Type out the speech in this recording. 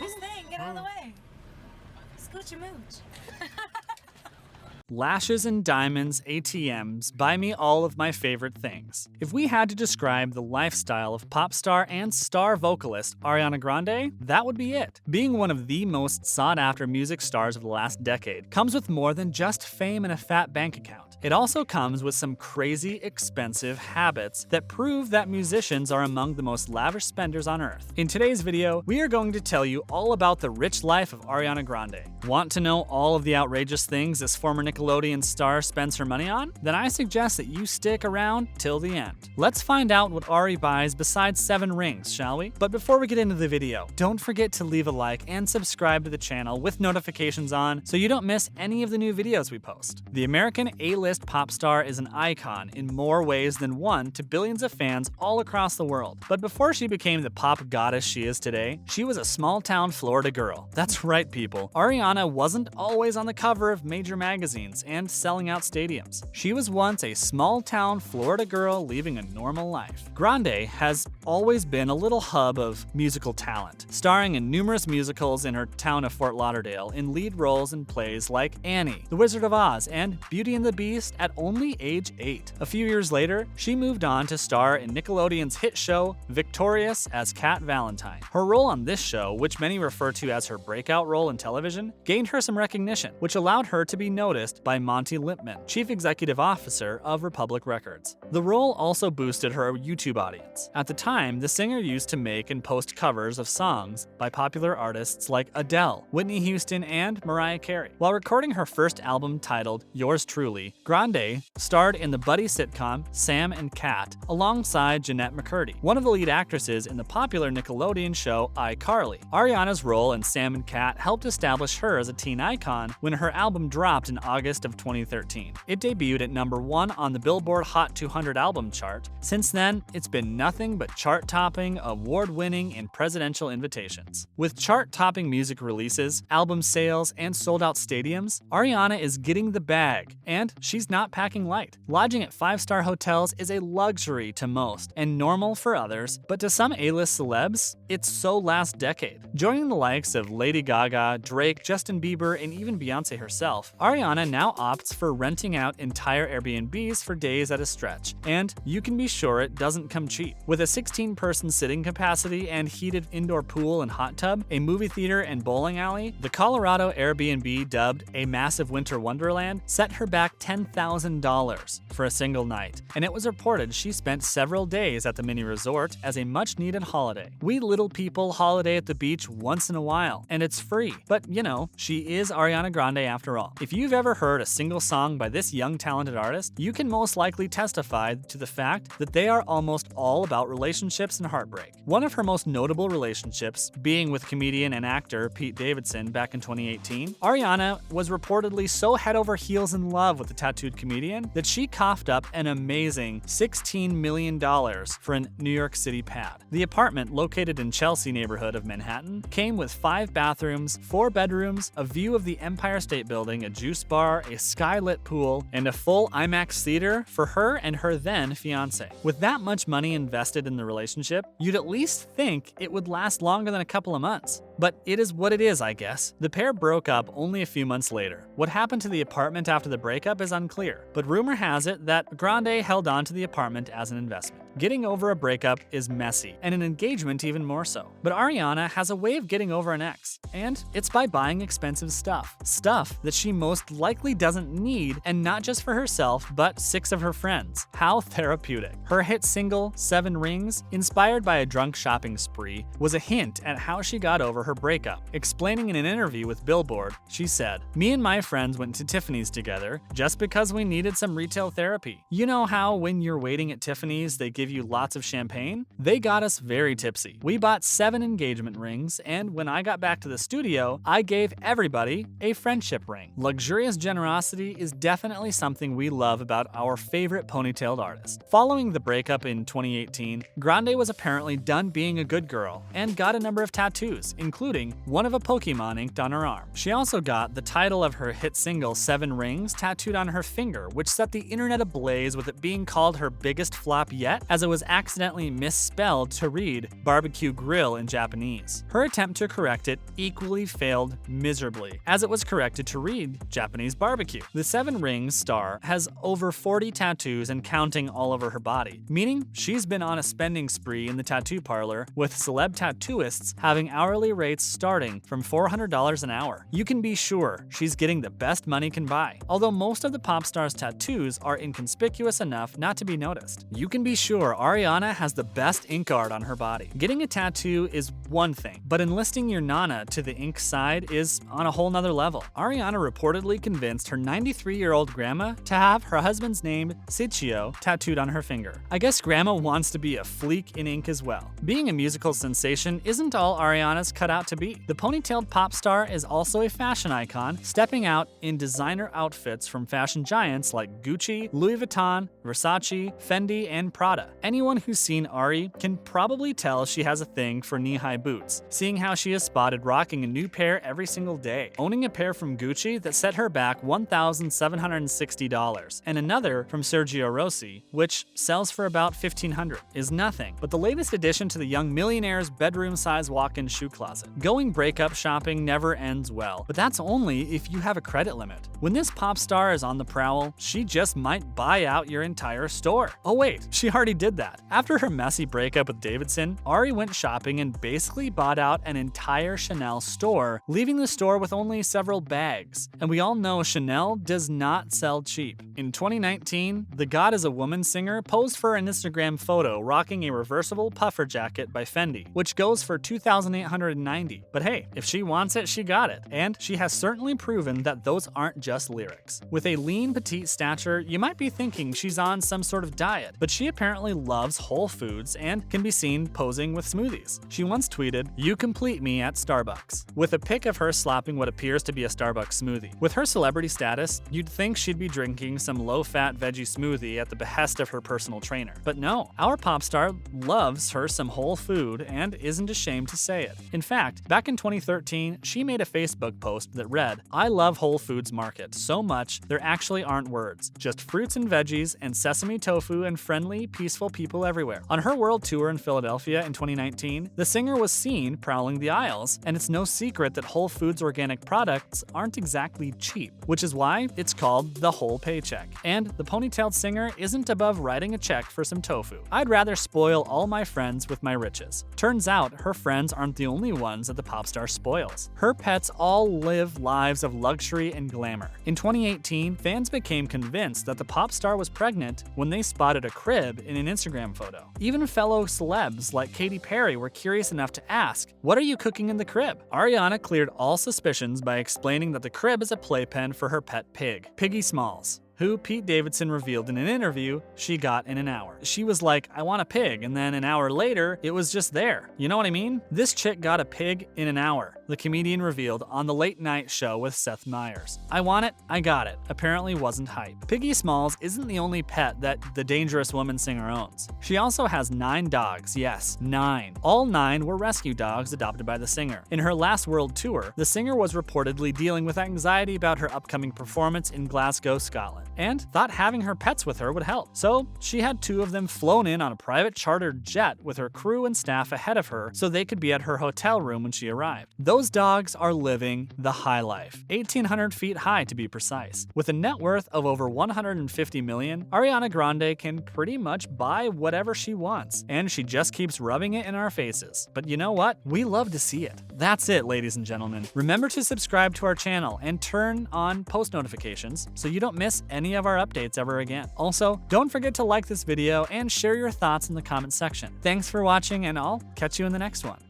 his thing. Get out of the way. Scoochie mooch. Lashes and diamonds, ATMs, buy me all of my favorite things. If we had to describe the lifestyle of pop star and star vocalist Ariana Grande, that would be it. Being one of the most sought-after music stars of the last decade comes with more than just fame and a fat bank account. It also comes with some crazy, expensive habits that prove that musicians are among the most lavish spenders on earth. In today's video, we are going to tell you all about the rich life of Ariana Grande. Want to know all of the outrageous things this former Nickelodeon star spends her money on? Then I suggest that you stick around till the end. Let's find out what Ari buys besides 7 rings, shall we? But before we get into the video, don't forget to leave a like and subscribe to the channel with notifications on so you don't miss any of the new videos we post. The American A-list pop star is an icon in more ways than one to billions of fans all across the world. But before she became the pop goddess she is today, she was a small-town Florida girl. That's right, people. Ariana wasn't always on the cover of major magazines and selling out stadiums. She was once a small-town Florida girl living a normal life. Grande has always been a little hub of musical talent, starring in numerous musicals in her town of Fort Lauderdale in lead roles in plays like Annie, The Wizard of Oz, and Beauty and the Beast at only age 8. A few years later, she moved on to star in Nickelodeon's hit show Victorious as Cat Valentine. Her role on this show, which many refer to as her breakout role in television, gained her some recognition, which allowed her to be noticed by Monty Lipman, chief executive officer of Republic Records. The role also boosted her YouTube audience. At the time, the singer used to make and post covers of songs by popular artists like Adele, Whitney Houston, and Mariah Carey. While recording her first album titled Yours Truly, Grande starred in the buddy sitcom Sam and Cat alongside Jeanette McCurdy, one of the lead actresses in the popular Nickelodeon show iCarly. Ariana's role in Sam and Cat helped establish her as a teen icon when her album dropped in August of 2013. It debuted at #1 on the Billboard Hot 200 album chart. Since then, it's been nothing but chart-topping, award-winning, and presidential invitations. With chart-topping music releases, album sales, and sold-out stadiums, Ariana is getting the bag, and she's not packing light. Lodging at 5-star hotels is a luxury to most and normal for others, but to some A-list celebs, it's so last decade. Joining the likes of Lady Gaga, Drake, Justin Bieber, and even Beyonce herself, Ariana now opts for renting out entire Airbnbs for days at a stretch, and you can be sure it doesn't come cheap. With a 16-person sitting capacity and heated indoor pool and hot tub, a movie theater and bowling alley, the Colorado Airbnb, dubbed a massive winter wonderland, set her back $10,000 for a single night, and it was reported she spent several days at the mini resort as a much-needed holiday. We little people holiday at the beach once in a while, and it's free. But, you know, she is Ariana Grande after all. If you've ever heard a single song by this young talented artist, you can most likely testify to the fact that they are almost all about relationships and heartbreak. One of her most notable relationships being with comedian and actor Pete Davidson back in 2018, Ariana was reportedly so head over heels in love with the tattooed comedian that she coughed up an amazing $16 million for a New York City pad. The apartment, located in Chelsea neighborhood of Manhattan, came with 5 bathrooms, 4 bedrooms, a view of the Empire State Building, a juice bar, a skylit pool, and a full IMAX theater for her and her then fiance. With that much money invested in the relationship, you'd at least think it would last longer than a couple of months. But it is what it is, I guess. The pair broke up only a few months later. What happened to the apartment after the breakup is unclear, but rumor has it that Grande held on to the apartment as an investment. Getting over a breakup is messy, and an engagement even more so. But Ariana has a way of getting over an ex, and it's by buying expensive stuff. Stuff that she most likely doesn't need, and not just for herself, but 6 of her friends. How therapeutic. Her hit single, 7 Rings, inspired by a drunk shopping spree, was a hint at how she got over her breakup. Explaining in an interview with Billboard, she said, "Me and my friends went to Tiffany's together just because we needed some retail therapy. You know how when you're waiting at Tiffany's, they give you lots of champagne? They got us very tipsy. We bought 7 engagement rings, and when I got back to the studio, I gave everybody a friendship ring." Luxurious generosity is definitely something we love about our favorite ponytailed artist. Following the breakup in 2018, Grande was apparently done being a good girl and got a number of tattoos, including including one of a Pokemon inked on her arm. She also got the title of her hit single 7 Rings tattooed on her finger, which set the internet ablaze with it being called her biggest flop yet, as it was accidentally misspelled to read barbecue grill in Japanese. Her attempt to correct it equally failed miserably, as it was corrected to read Japanese barbecue. The 7 Rings star has over 40 tattoos and counting all over her body, meaning she's been on a spending spree in the tattoo parlor, with celeb tattooists having hourly rates starting from $400 an hour. You can be sure she's getting the best money can buy, although most of the pop star's tattoos are inconspicuous enough not to be noticed. You can be sure Ariana has the best ink art on her body. Getting a tattoo is one thing, but enlisting your nana to the ink side is on a whole nother level. Ariana reportedly convinced her 93-year-old grandma to have her husband's name, Sichio, tattooed on her finger. I guess grandma wants to be a fleek in ink as well. Being a musical sensation isn't all Ariana's cut out to be. The ponytailed pop star is also a fashion icon, stepping out in designer outfits from fashion giants like Gucci, Louis Vuitton, Versace, Fendi, and Prada. Anyone who's seen Ari can probably tell she has a thing for knee-high boots, seeing how she is spotted rocking a new pair every single day, owning a pair from Gucci that set her back $1,760, and another from Sergio Rossi, which sells for about $1,500, is nothing but the latest addition to the young millionaire's bedroom-size walk-in shoe closet. Going breakup shopping never ends well, but that's only if you have a credit limit. When this pop star is on the prowl, she just might buy out your entire store. Oh wait, she already did that. After her messy breakup with Davidson, Ari went shopping and basically bought out an entire Chanel store, leaving the store with only several bags. And we all know Chanel does not sell cheap. In 2019, the God is a Woman singer posed for an Instagram photo rocking a reversible puffer jacket by Fendi, which goes for $2,890. But hey, if she wants it, she got it. And she has certainly proven that those aren't just lyrics. With a lean, petite stature, you might be thinking she's on some sort of diet, but she apparently loves whole foods and can be seen posing with smoothies. She once tweeted, "You complete me at Starbucks," with a pic of her slapping what appears to be a Starbucks smoothie. With her celebrity status, you'd think she'd be drinking some low-fat veggie smoothie at the behest of her personal trainer. But no, our pop star loves her some whole food and isn't ashamed to say it. In fact, back in 2013, she made a Facebook post that read, "I love Whole Foods Market so much there actually aren't words, just fruits and veggies and sesame tofu and friendly, peaceful people everywhere." On her world tour in Philadelphia in 2019, the singer was seen prowling the aisles, and it's no secret that Whole Foods organic products aren't exactly cheap, which is why it's called the whole paycheck. And the ponytailed singer isn't above writing a check for some tofu. "I'd rather spoil all my friends with my riches." Turns out her friends aren't the only ones that the pop star spoils. Her pets all live lives of luxury and glamour. In 2018, fans became convinced that the pop star was pregnant when they spotted a crib in an Instagram photo. Even fellow celebs like Katy Perry were curious enough to ask, "What are you cooking in the crib?" Ariana cleared all suspicions by explaining that the crib is a playpen for her pet pig, Piggy Smalls, who Pete Davidson revealed in an interview she got in an hour. She was like, "I want a pig," and then an hour later, it was just there. You know what I mean? This chick got a pig in an hour, the comedian revealed on the Late Night Show with Seth Meyers. "I want it, I got it," apparently wasn't hype. Piggy Smalls isn't the only pet that the Dangerous Woman singer owns. She also has 9 dogs, yes, 9. All 9 were rescue dogs adopted by the singer. In her last world tour, the singer was reportedly dealing with anxiety about her upcoming performance in Glasgow, Scotland, and thought having her pets with her would help. So she had 2 of them flown in on a private chartered jet with her crew and staff ahead of her so they could be at her hotel room when she arrived. Those dogs are living the high life, 1,800 feet high to be precise. With a net worth of over $150 million, Ariana Grande can pretty much buy whatever she wants, and she just keeps rubbing it in our faces. But you know what? We love to see it. That's it, ladies and gentlemen. Remember to subscribe to our channel and turn on post notifications so you don't miss any of our updates ever again. Also, don't forget to like this video and share your thoughts in the comment section. Thanks for watching, and I'll catch you in the next one.